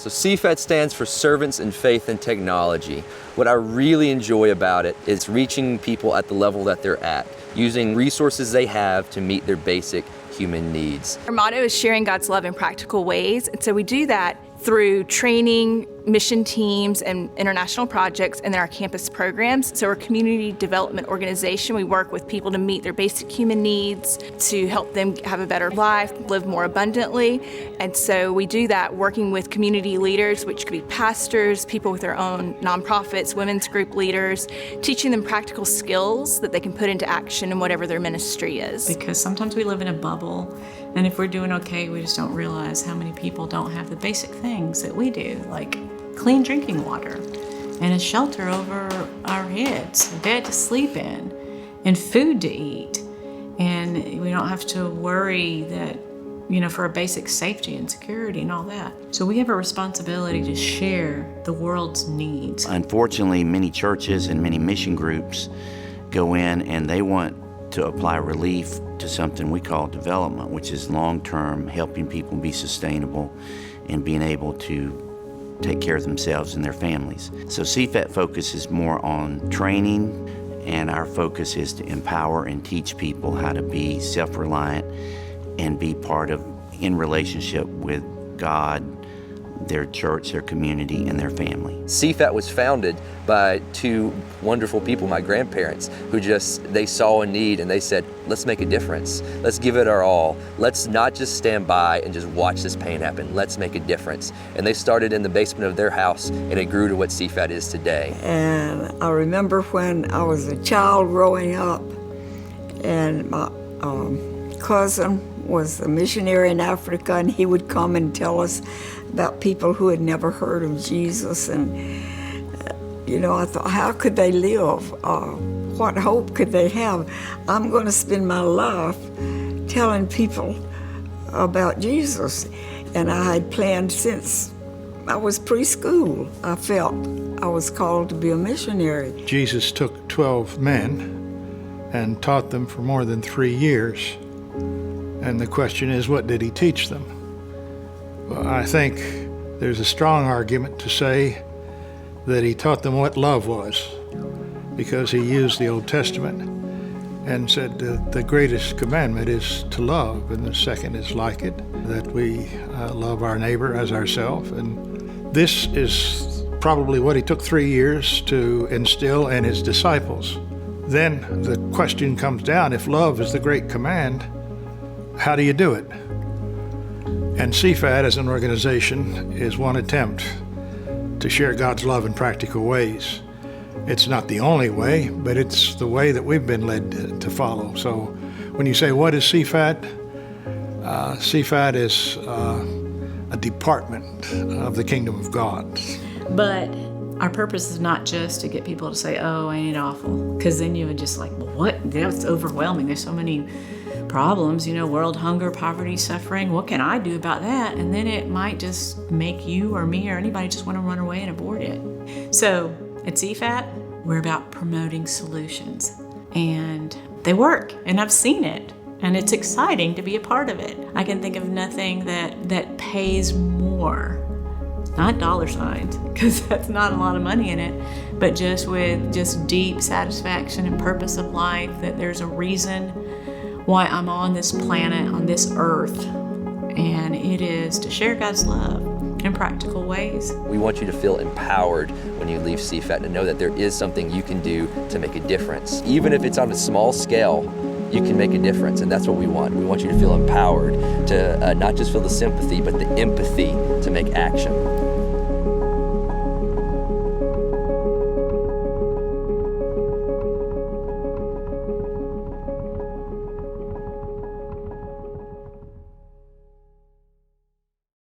So SIFAT stands for Servants in Faith and Technology. What I really enjoy about it is reaching people at the level that they're at, using resources they have to meet their basic human needs. Our motto is sharing God's love in practical ways, and so we do that through training, mission teams, and international projects, and then our campus programs. So we're a community development organization. We work with people to meet their basic human needs, to help them have a better life, live more abundantly. And so we do that working with community leaders, which could be pastors, people with their own nonprofits, women's group leaders, teaching them practical skills that they can put into action in whatever their ministry is. Because sometimes we live in a bubble, and if we're doing okay, we just don't realize how many people don't have the basic things that we do, like clean drinking water and a shelter over our heads, a bed to sleep in, and food to eat. And we don't have to worry that, for our basic safety and security and all that. So we have a responsibility to share the world's needs. Unfortunately, many churches and many mission groups go in and they want to apply relief to something we call development, which is long-term, helping people be sustainable and being able to take care of themselves and their families. So SIFAT focuses more on training, and our focus is to empower and teach people how to be self-reliant and be part of, in relationship with God, their church, their community, and their family. SIFAT was founded by two wonderful people, my grandparents, who they saw a need and they said, let's make a difference. Let's give it our all. Let's not just stand by and just watch this pain happen. Let's make a difference. And they started in the basement of their house, and it grew to what SIFAT is today. And I remember when I was a child growing up, and my cousin was a missionary in Africa, and he would come and tell us about people who had never heard of Jesus. And I thought, how could they live? What hope could they have? I'm going to spend my life telling people about Jesus. And I had planned since I was preschool. I felt I was called to be a missionary. Jesus took 12 men and taught them for more than 3 years. And the question is, what did he teach them? Well, I think there's a strong argument to say that he taught them what love was, because he used the Old Testament and said the greatest commandment is to love, and the second is like it, that we love our neighbor as ourselves. And this is probably what he took 3 years to instill in his disciples. Then the question comes down, if love is the great command, how do you do it? And SIFAT as an organization is one attempt to share God's love in practical ways. It's not the only way, but it's the way that we've been led to follow. So when you say, what is SIFAT? SIFAT is a department of the kingdom of God. But our purpose is not just to get people to say, oh, ain't it awful? Because then you would just like, well, what? That's overwhelming. There's so many problems, world hunger, poverty, suffering. What can I do about that? And then it might just make you or me or anybody just want to run away and abort it. So at SIFAT, we're about promoting solutions. And they work, and I've seen it. And it's exciting to be a part of it. I can think of nothing that pays more. Not dollar signs, because that's not a lot of money in it, but just with just deep satisfaction and purpose of life, that there's a reason why I'm on this planet, on this earth, and it is to share God's love in practical ways. We want you to feel empowered when you leave SIFAT, to know that there is something you can do to make a difference. Even if it's on a small scale, you can make a difference, and that's what we want. We want you to feel empowered, to not just feel the sympathy, but the empathy to make action.